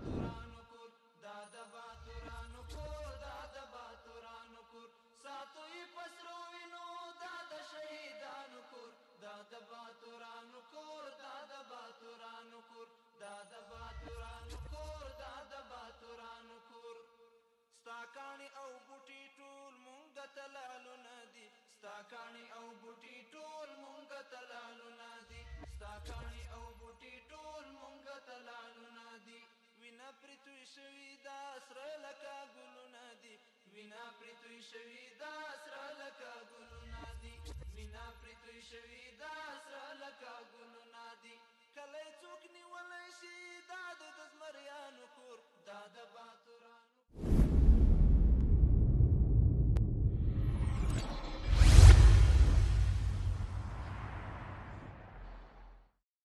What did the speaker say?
باتورانو کور دا د باتورانو کور دا د باتورانو کور ساتو یې پسرو وینو دا د شهیدانو کور دا د باتورانو کور دا د باتورانو کور دا د باتورانو کور دا د باتورانو کور ستا کاڼي او بوټي ټول مونږ ته لالونه دي ستا کاڼي او بوټي ټول مونږ ته لالونه دي ستا کاڼي او بوټي ټول مونږ ته لالونه دي وینا پرې توی شوي دا سره لکه ګلونه دي وینا پرې توی شوي دا سره لکه ګلونه دي وینا پرې توی شوي دا